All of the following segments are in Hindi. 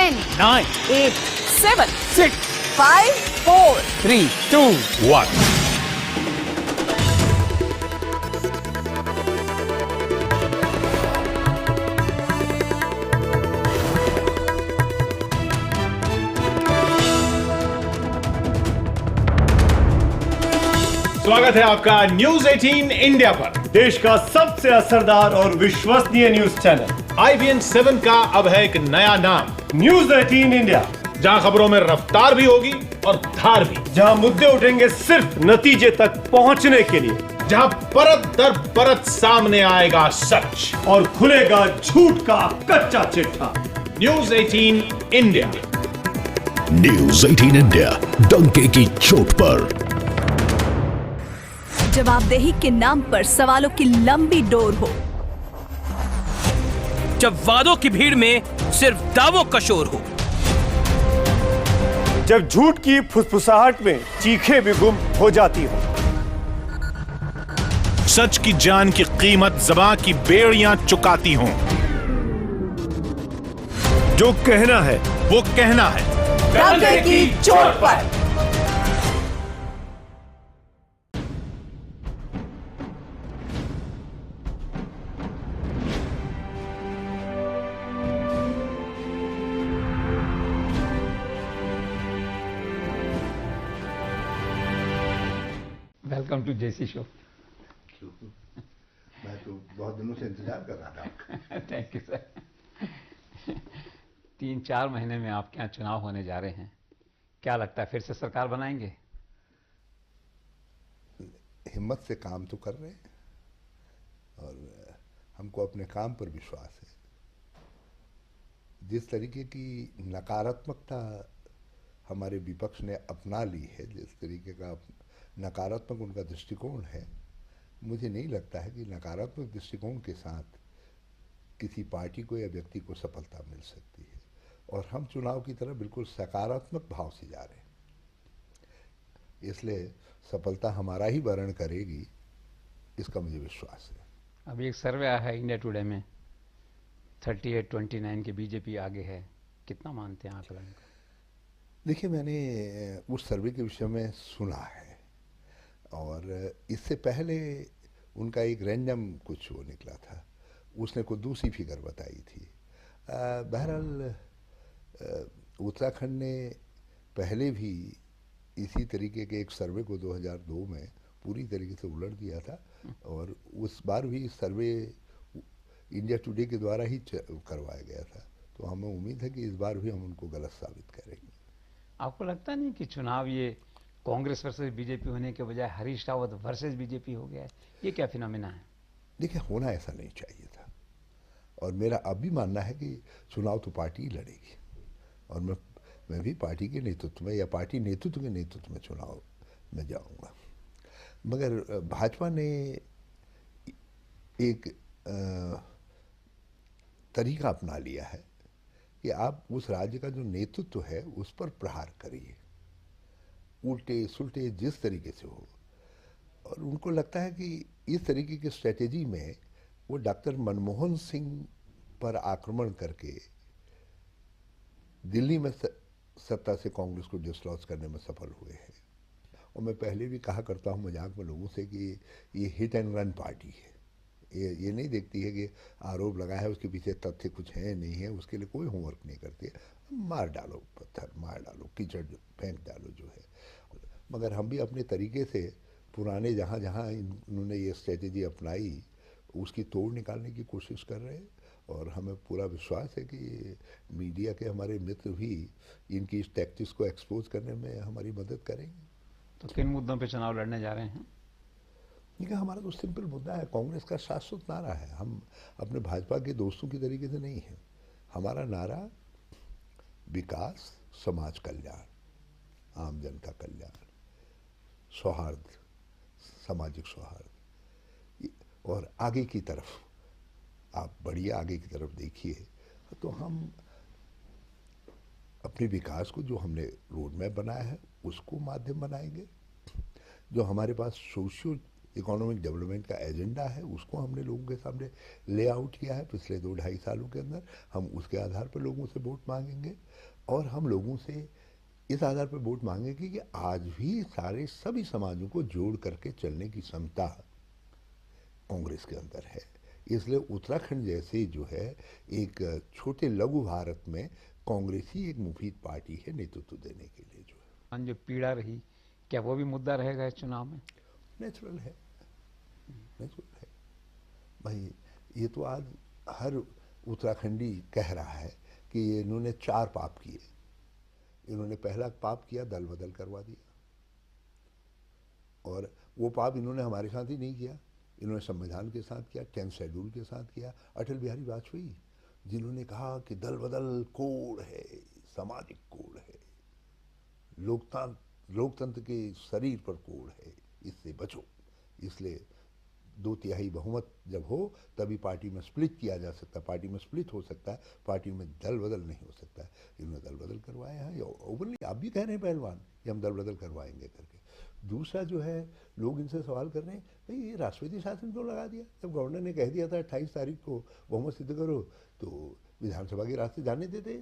10, 9, 8, 7, 6, 5, 4. 3, 2, 1. स्वागत है आपका न्यूज 18 इंडिया पर, देश का सबसे असरदार और विश्वसनीय न्यूज चैनल IBN 7 का अब है एक नया नाम, न्यूज 18 इंडिया, जहां खबरों में रफ्तार भी होगी और धार भी, जहां मुद्दे उठेंगे सिर्फ नतीजे तक पहुंचने के लिए, जहां परत दर परत सामने आएगा सच और खुलेगा झूठ का कच्चा चिट्ठा। News 18 India. न्यूज 18 इंडिया, डंके की चोट पर। जवाबदेही के नाम पर सवालों की लंबी डोर हो, जब वादों की भीड़ में सिर्फ दावों का शोर हो, जब झूठ की फुसफुसाहट में चीखें भी गुम हो जाती हो, सच की जान की कीमत ज़बां की बेड़ियां चुकाती हों। जो कहना है वो कहना है डंके की चोट पर। Welcome to JC show. मैं तो बहुत दिनों से इंतजार कर रहा था। Thank you sir. 3-4 महीने में आपके यहाँ चुनाव होने जा रहे हैं, क्या लगता है फिर से सरकार बनाएंगे? हिम्मत से काम तो कर रहे हैं और हमको अपने काम पर विश्वास है। जिस तरीके की नकारात्मकता हमारे विपक्ष ने अपना ली है, जिस तरीके का नकारात्मक उनका दृष्टिकोण है, मुझे नहीं लगता है कि नकारात्मक दृष्टिकोण के साथ किसी पार्टी को या व्यक्ति को सफलता मिल सकती है। और हम चुनाव की तरफ बिल्कुल सकारात्मक भाव से जा रहे हैं, इसलिए सफलता हमारा ही वर्ण करेगी, इसका मुझे विश्वास है। अभी एक सर्वे आया है इंडिया टुडे में, 38-29 के बीजेपी आगे है, कितना मानते हैं आंकलन को? देखिए, मैंने उस सर्वे के विषय में सुना है और इससे पहले उनका एक रैंडम कुछ वो निकला था, उसने कोई दूसरी फिगर बताई थी। बहरहाल उत्तराखंड ने पहले भी इसी तरीके के एक सर्वे को 2002 में पूरी तरीके से उलट दिया था और उस बार भी सर्वे इंडिया टुडे के द्वारा ही करवाया गया था। तो हमें उम्मीद है कि इस बार भी हम उनको गलत साबित करेंगे। आपको लगता नहीं कि चुनाव ये कांग्रेस वर्सेस बीजेपी होने के बजाय हरीश रावत वर्सेस बीजेपी हो गया है? ये क्या फिनोमेना है? देखिए, होना ऐसा नहीं चाहिए था और मेरा अब भी मानना है कि चुनाव तो पार्टी ही लड़ेगी और मैं भी पार्टी के नेतृत्व में या पार्टी नेतृत्व के नेतृत्व में चुनाव में जाऊंगा। मगर भाजपा ने एक तरीका अपना लिया है कि आप उस राज्य का जो नेतृत्व है उस पर प्रहार करिए, उल्टे सुल्टे जिस तरीके से हो। और उनको लगता है कि इस तरीके की स्ट्रेटेजी में वो डॉक्टर मनमोहन सिंह पर आक्रमण करके दिल्ली में सत्ता से कांग्रेस को डिसलॉज करने में सफल हुए हैं। और मैं पहले भी कहा करता हूँ मजाक में लोगों से कि ये हिट एंड रन पार्टी है। ये नहीं देखती है कि आरोप लगा है उसके पीछे तथ्य कुछ है नहीं है, उसके लिए कोई होमवर्क नहीं करती है। मार डालो पत्थर, मार डालो कीचड़, फेंक डालो जो है। मगर हम भी अपने तरीके से पुराने जहाँ जहाँ इन्होंने ये स्ट्रेटेजी अपनाई उसकी तोड़ निकालने की कोशिश कर रहे हैं और हमें पूरा विश्वास है कि मीडिया के हमारे मित्र भी इनकी इस टैक्टिक्स को एक्सपोज करने में हमारी मदद करेंगे। तो किन मुद्दों पे चुनाव लड़ने जा रहे हैं? देखिए, हमारा तो सिंपल मुद्दा है, कांग्रेस का शाश्वत नारा है। हम अपने भाजपा के दोस्तों की तरीके से नहीं है। हमारा नारा विकास, समाज कल्याण, आम जनता कल्याण, सौहार्द, सामाजिक सौहार्द और आगे की तरफ आप बढ़िए, आगे की तरफ देखिए तो हम अपने विकास को जो हमने रोड मैप बनाया है उसको माध्यम बनाएंगे। जो हमारे पास सोशियो इकोनॉमिक डेवलपमेंट का एजेंडा है, उसको हमने लोगों के सामने ले आउट किया है पिछले 2-2.5 सालों के अंदर। हम उसके आधार पर लोगों से वोट मांगेंगे और हम लोगों से इस आधार पर वोट मांगेंगे कि आज भी सारे सभी समाजों को जोड़ करके चलने की क्षमता कांग्रेस के अंदर है। इसलिए उत्तराखंड जैसे जो है एक छोटे लघु भारत में कांग्रेस ही एक मुफीद पार्टी है नेतृत्व देने के लिए। जो है जो पीड़ा रही, क्या वो भी मुद्दा रहेगा इस चुनाव में? नेचुरल है, नेचुरल है भाई। ये तो आज हर उत्तराखंडी कह रहा है कि इन्होंने 4 पाप किए। इन्होंने पहला पाप किया, दल बदल करवा दिया, और वो पाप इन्होंने हमारे साथ ही नहीं किया, इन्होंने संविधान के साथ किया, 10th शेड्यूल के साथ किया। अटल बिहारी वाजपेयी जिन्होंने कहा कि दल बदल कोड है, सामाजिक कोड है, लोकतंत्र के शरीर पर कोड है, इससे बचो। इसलिए 2/3 बहुमत जब हो तभी पार्टी में स्प्लिट किया जा सकता है, पार्टी में स्प्लिट हो सकता है, पार्टी में दल बदल नहीं हो सकता है। इन्होंने दल बदल करवाया है, ओपनली आप भी कह रहे हैं पहलवान कि हम दल बदल करवाएंगे करके। दूसरा जो है, लोग इनसे सवाल कर रहे हैं भाई ये राष्ट्रपति शासन क्यों लगा दिया? जब गवर्नर ने कह दिया था 28 तारीख को बहुमत सिद्ध करो, तो विधानसभा के रास्ते जाने देते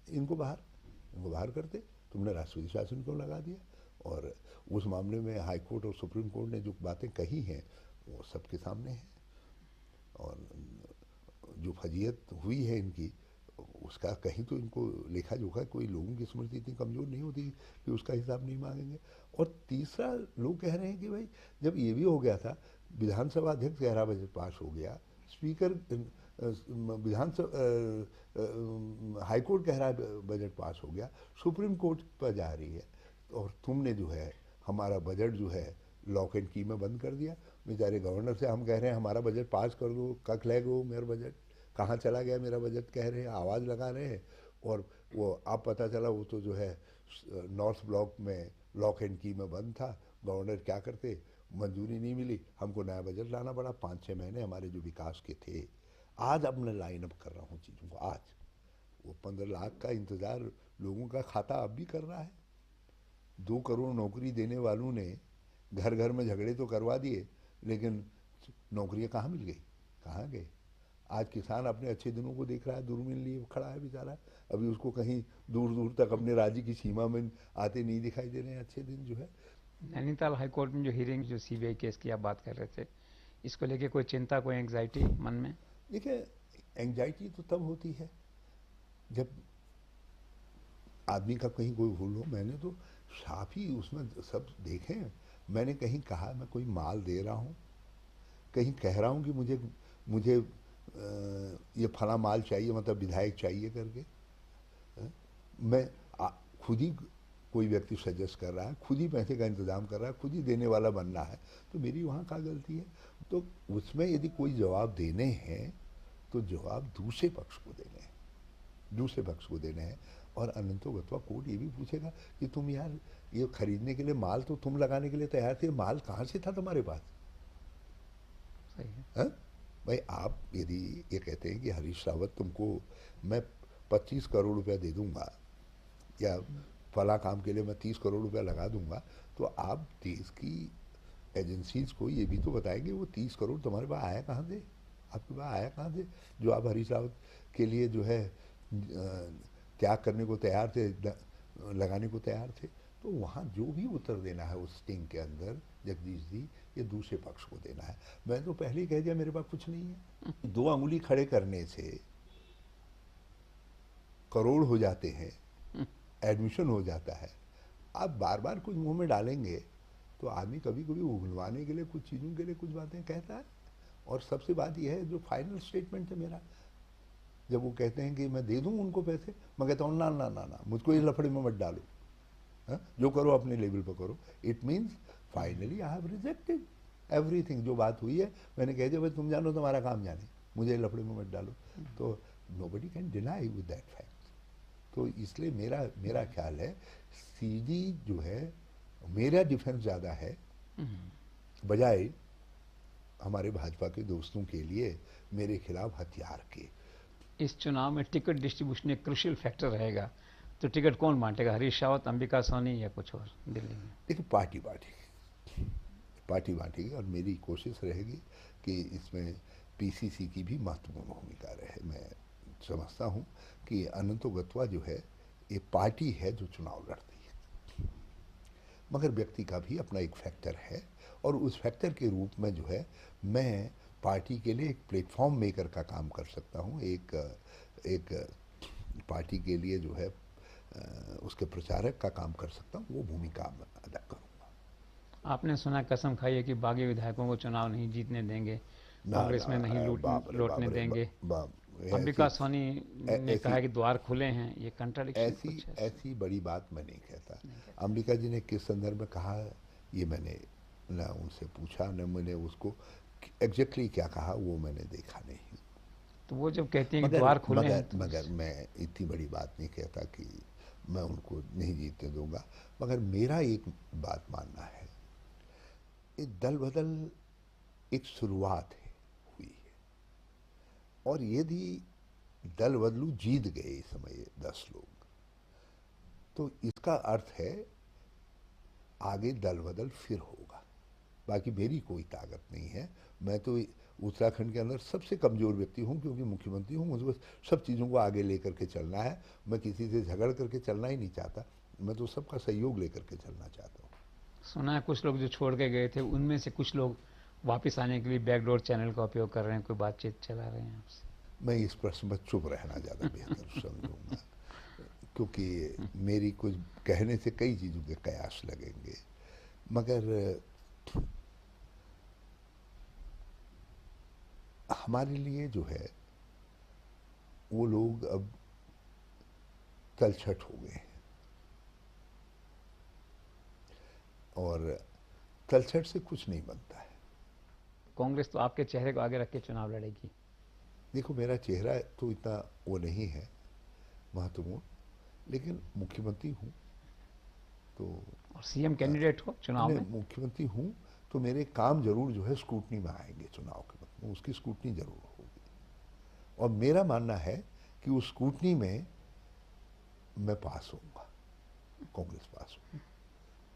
इनको बाहर करते। तुमने राष्ट्रपति शासन क्यों लगा दिया? और उस मामले में हाई कोर्ट और सुप्रीम कोर्ट ने जो बातें कही हैं वो सबके सामने है, और जो फजीयत हुई है इनकी, उसका कहीं तो इनको लेखा जोखा, कोई लोगों की स्मृति इतनी कमज़ोर नहीं होती कि उसका हिसाब नहीं मांगेंगे। और तीसरा, लोग कह रहे हैं कि भाई जब ये भी हो गया था, विधानसभा अध्यक्ष कह रहा बजट पास हो गया, स्पीकर हाईकोर्ट कह रहा है बजट पास हो गया, सुप्रीम कोर्ट पर जा रही है, और तुमने जो है हमारा बजट जो है लॉक एंड की में बंद कर दिया। बेचारे गवर्नर से हम कह रहे हैं हमारा बजट पास कर दो, कख ले गो मेरा बजट, कहाँ चला गया मेरा बजट, कह रहे हैं, आवाज़ लगा रहे हैं। और वो अब पता चला वो तो जो है नॉर्थ ब्लॉक में लॉक एंड की में बंद था। गवर्नर क्या करते, मंजूरी नहीं मिली, हमको नया बजट लाना पड़ा। 5-6 महीने हमारे जो विकास के थे, आज अब मैं लाइन अप कर रहा हूँ चीज़ों को। आज वो 15 लाख का इंतज़ार लोगों का खाता अब भी कर रहा है। 2 करोड़ नौकरी देने वालों ने घर घर में झगड़े तो करवा दिए, लेकिन नौकरियां कहाँ मिल गई, कहाँ गए? आज किसान अपने अच्छे दिनों को देख रहा है, दूरबीन लिए खड़ा है बेचारा, अभी उसको कहीं दूर दूर तक अपने राज्य की सीमा में आते नहीं दिखाई दे रहे हैं अच्छे दिन जो है। नैनीताल हाईकोर्ट में जो हियरिंग, जो सीबीआई केस की आप बात कर रहे थे, इसको लेके कोई चिंता, कोई एंग्जाइटी मन में? देखिए, एंग्जाइटी तो तब होती है जब आदमी का कहीं कोई भूल हो। मैंने तो साफ ही उसमें सब देखे हैं। मैंने कहीं कहा मैं कोई माल दे रहा हूँ, कहीं कह रहा हूँ कि मुझे ये फला माल चाहिए, मतलब विधायक चाहिए करके, मैं खुद ही कोई व्यक्ति सजेस्ट कर रहा है, खुद ही पैसे का इंतजाम कर रहा है, खुद ही देने वाला बन रहा है, तो मेरी वहाँ क्या गलती है? तो उसमें यदि कोई जवाब देने हैं तो जवाब दूसरे पक्ष को देने हैं। और अनंतो गत्वा कोर्ट ये भी पूछेगा कि तुम यार ये खरीदने के लिए माल तो तुम लगाने के लिए तैयार थे, माल कहाँ से था तुम्हारे पास? सही है भाई, आप यदि ये कहते हैं कि हरीश रावत तुमको मैं 25 करोड़ रुपया दे दूंगा, या फला काम के लिए मैं 30 करोड़ रुपया लगा दूंगा, तो आप देश की एजेंसीज को ये भी तो बताएंगे वो 30 करोड़ तुम्हारे पास आया कहाँ से, आपके पास आया कहाँ से, जो आप हरीश रावत के लिए जो है त्याग करने को तैयार थे, लगाने को तैयार थे। तो वहाँ जो भी उत्तर देना है उस स्टिंग के अंदर, जगदीश जी, ये दूसरे पक्ष को देना है। मैं तो पहले ही कह दिया मेरे पास कुछ नहीं है। 2 अंगुली खड़े करने से करोड़ हो जाते हैं, एडमिशन हो जाता है। आप बार बार कुछ मुंह में डालेंगे तो आदमी कभी कभी उगलवाने के लिए कुछ चीज़ों के लिए कुछ बातें कहता है। और सबसे बात यह है, जो फाइनल स्टेटमेंट है मेरा, जब वो कहते हैं कि मैं दे दूं उनको पैसे, मैं कहता हूँ ना ना ना ना, मुझको इस लफड़े में मत डालो, जो करो अपने लेवल पर करो। It means finally I have rejected everything. जो बात हुई है मैंने कह दिया भाई तुम जानो, तुम्हारा काम जाने, मुझे लफड़े में मत डालो। तो nobody can deny with that fact. तो इसलिए मेरा ख्याल है सीडी जो है, मेरा डिफेंस ज़्यादा है बजाय हमारे भाजपा के दोस्तों के लिए मेरे खिलाफ हथियार के। इस चुनाव में टिकट डिस्ट्रीब्यूशन एक क्रूशियल फैक्टर रहेगा, तो टिकट कौन बांटेगा, हरीश रावत, अंबिका सोनी या कुछ और दिल्ली में? देखिए, पार्टी बांटेगी और मेरी कोशिश रहेगी कि इसमें पीसीसी की भी महत्वपूर्ण भूमिका रहे। मैं समझता हूँ कि अनंतो गत्वा जो है ये पार्टी है जो चुनाव लड़ती है, मगर व्यक्ति का भी अपना एक फैक्टर है और उस फैक्टर के रूप में जो है मैं पार्टी के लिए एक प्लेटफॉर्म मेकर का काम कर सकता हूँ, एक पार्टी के लिए जो है उसके प्रचारक का काम कर सकता हूँ, वो भूमिका मैं अदा करूँगा। आपने सुना कसम खाई है कि बागी विधायकों को चुनाव नहीं जीतने देंगे, कांग्रेस में नहीं लौटने देंगे। अंबिका सोनी ने कहा कि द्वार खुले हैं, ये कंट्राडिक्शन ऐसी बड़ी बात मैं नहीं कहता। अंबिका जी ने किस संदर्भ में कहा ये मैंने ना उनसे पूछा, न मैंने उसको एग्जैक्टली क्या कहा वो मैंने देखा नहीं। तो वो जब कहती हैं कि द्वार खुले हैं तो मगर मैं इतनी बड़ी बात नहीं कहता कि मैं उनको नहीं जीतने दूंगा, मगर मेरा एक बात मानना है, ये दल बदल एक शुरुआत है हुई है, और यदि दल बदलू जीत गए इस समय 10 लोग, तो इसका अर्थ है आगे दल बदल फिर होगा। बाकी मेरी कोई ताकत नहीं है, मैं तो उत्तराखंड के अंदर सबसे कमज़ोर व्यक्ति हूँ, क्योंकि मुख्यमंत्री हूँ, मुझे बस सब चीज़ों को आगे लेकर के चलना है। मैं किसी से झगड़ करके चलना ही नहीं चाहता, मैं तो सबका सहयोग लेकर के चलना चाहता हूँ। सुना है कुछ लोग जो छोड़ के गए थे उनमें से कुछ लोग वापस आने के लिए बैकडोर चैनल का उपयोग कर रहे हैं, कोई बातचीत चला रहे हैं आपसे? मैं इस प्रश्न पर चुप रहना ज़्यादा बेहतर समझूंगा, क्योंकि मेरी कुछ कहने से कई चीज़ों के कयास लगेंगे, मगर हमारे लिए जो है वो लोग अब तलछट हो गए हैं, और तलछट से कुछ नहीं बनता है। कांग्रेस तो आपके चेहरे को आगे रख के चुनाव लड़ेगी। देखो मेरा चेहरा तो इतना वो नहीं है महत्वपूर्ण, लेकिन मुख्यमंत्री हूँ तो, और सीएम कैंडिडेट हो चुनाव में, मुख्यमंत्री हूँ तो मेरे काम जरूर जो है स्क्रूटनी में आएंगे चुनाव के वक्त में, उसकी स्क्रूटनी जरूर होगी, और मेरा मानना है कि उस स्क्रूटनी में मैं पास होऊंगा, कांग्रेस पास होगी।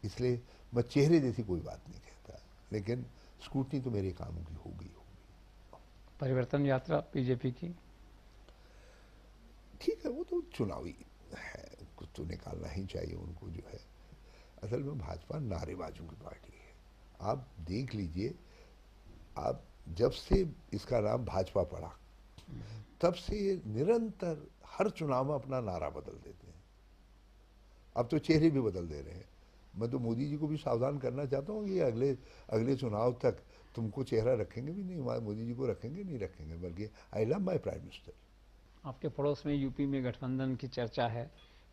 इसलिए मैं चेहरे जैसी कोई बात नहीं कहता, लेकिन स्क्रूटनी तो मेरे कामों की होगी। परिवर्तन यात्रा बीजेपी की ठीक है, वो तो चुनावी है, कुछ तो निकालना ही चाहिए उनको जो है। असल में भाजपा नारेबाजों की पार्टी है। आप देख लीजिए, आप जब से इसका नाम भाजपा पड़ा तब से निरंतर हर चुनाव में अपना नारा बदल देते हैं। अब तो चेहरे भी बदल दे रहे हैं। मैं तो मोदी जी को भी सावधान करना चाहता हूँ कि अगले चुनाव तक तुमको चेहरा रखेंगे भी नहीं, मोदी जी को रखेंगे नहीं रखेंगे, बल्कि I love my prime minister. आपके पड़ोस में यूपी में गठबंधन की चर्चा है,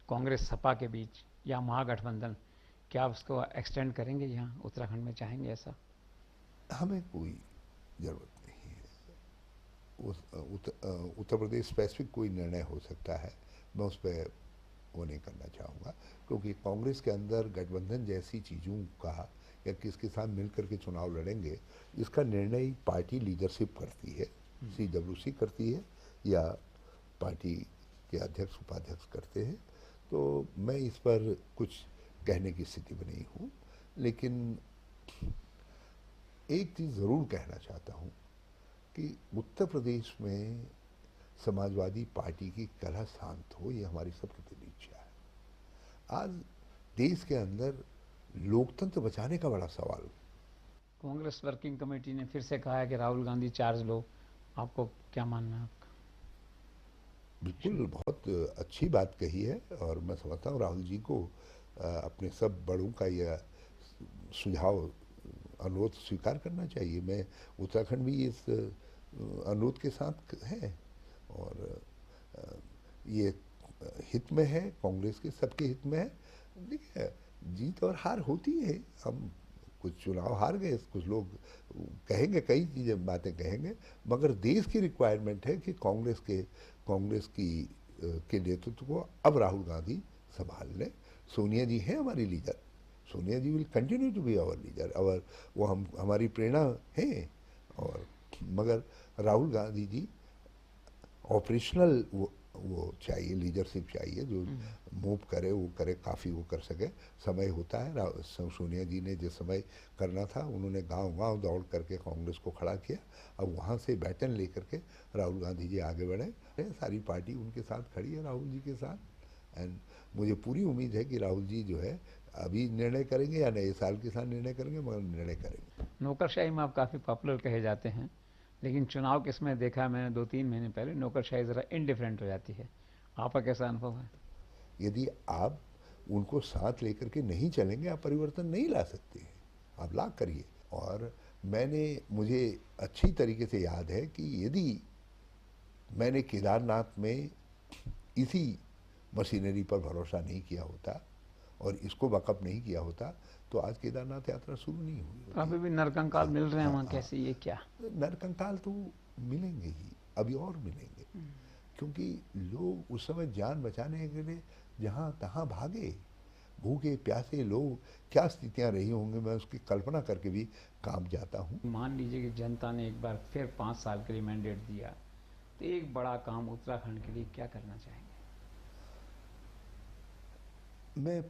कांग्रेस सपा के बीच या महागठबंधन, क्या आप उसको एक्सटेंड करेंगे यहाँ उत्तराखंड में, चाहेंगे ऐसा? हमें कोई ज़रूरत नहीं है। उत्तर प्रदेश स्पेसिफिक कोई निर्णय हो सकता है, मैं उस पर वो नहीं करना चाहूँगा, क्योंकि कांग्रेस के अंदर गठबंधन जैसी चीज़ों का या किसके साथ मिलकर के चुनाव लड़ेंगे, इसका निर्णय पार्टी लीडरशिप करती है, CWC करती है या पार्टी के अध्यक्ष उपाध्यक्ष करते हैं। तो मैं इस पर कुछ कहने की स्थिति में नहीं हूँ, लेकिन एक चीज़ ज़रूर कहना चाहता हूँ कि उत्तर प्रदेश में समाजवादी पार्टी की कला शांत हो, ये हमारी सबकी दिली इच्छा है। आज देश के अंदर लोकतंत्र बचाने का बड़ा सवाल। कांग्रेस वर्किंग कमेटी ने फिर से कहा है कि राहुल गांधी चार्ज लो, आपको क्या मानना है आपका? बिल्कुल, बहुत अच्छी बात कही है, और मैं समझता हूँ राहुल जी को अपने सब बड़ों का यह सुझाव अनुरोध स्वीकार करना चाहिए। मैं उत्तराखंड भी इस अनुरोध के साथ है, और ये हित में है, कांग्रेस के सबके हित में है। देखिए, जीत और हार होती है, हम कुछ चुनाव हार गए, कुछ लोग कहेंगे, कई चीज़ें बातें कहेंगे, मगर देश की रिक्वायरमेंट है कि कांग्रेस के नेतृत्व को अब राहुल गांधी संभाल लें। सोनिया जी हैं हमारी leader, Sonia ji will continue to be our leader, और वो हमारी प्रेरणा है, और मगर राहुल गांधी जी ऑपरेशनल वो चाहिए, लीडरशिप चाहिए जो मूव करे, वो करे, काफ़ी वो कर सके। समय होता है। सोनिया जी ने जिस समय करना था उन्होंने गांव-गांव दौड़ करके कांग्रेस को खड़ा किया। अब वहाँ से बैटन लेकर के राहुल गांधी जी आगे बढ़े। सारी पार्टी उनके साथ खड़ी है, राहुल जी के साथ। एंड मुझे पूरी उम्मीद है कि राहुल जी जो है अभी निर्णय करेंगे या नए साल के साथ निर्णय करेंगे, मगर निर्णय करेंगे। नौकरशाही में आप काफ़ी पॉपुलर कहे जाते हैं, लेकिन चुनाव के समय देखा मैंने 2-3 महीने पहले नौकरशाही ज़रा इनडिफरेंट हो जाती है। आपका कैसा अनुभव है? यदि आप उनको साथ लेकर के नहीं चलेंगे, आप परिवर्तन नहीं ला सकते हैं। आप ला करिए। और मुझे अच्छी तरीके से याद है कि यदि मैंने केदारनाथ में इसी मशीनरी पर भरोसा नहीं किया होता और इसको बकअप नहीं किया होता तो आज केदारनाथ यात्रा शुरू नहीं हुई। अभी भी नरकंकाल मिल रहे हैं वहाँ, कैसे, ये क्या? नरकंकाल तो मिलेंगे ही, अभी और मिलेंगे, क्योंकि लोग उस समय जान बचाने के लिए जहाँ तहाँ भागे। भूखे प्यासे लोग, क्या स्थितियाँ रही होंगी, मैं उसकी कल्पना करके भी कांप जाता हूँ। मान लीजिए कि जनता ने एक बार फिर 5 साल के लिए मैंडेट दिया, तो एक बड़ा काम उत्तराखंड के लिए क्या करना चाहेंगे? मैं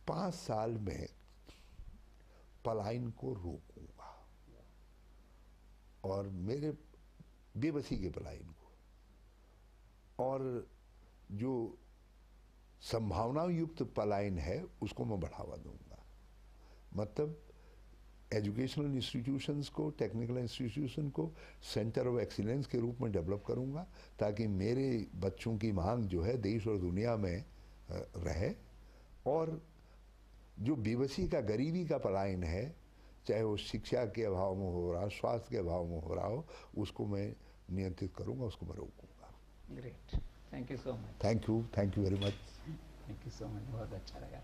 5 साल में पलायन को रोकूंगा और मेरे बेबसी के पलायन को, और जो संभावनाओं युक्त पलायन है उसको मैं बढ़ावा दूंगा। मतलब एजुकेशनल इंस्टीट्यूशंस को, टेक्निकल इंस्टीट्यूशन को सेंटर ऑफ एक्सीलेंस के रूप में डेवलप करूंगा, ताकि मेरे बच्चों की मांग जो है देश और दुनिया में रहे। और जो बेबसी का, गरीबी का पलायन है, चाहे वो शिक्षा के अभाव में हो रहा, स्वास्थ्य के अभाव में हो रहा हो, उसको मैं नियंत्रित करूंगा, उसको मैं रोकूंगा। Great, thank you so much. Thank you very much. Thank you so much, बहुत अच्छा लगा।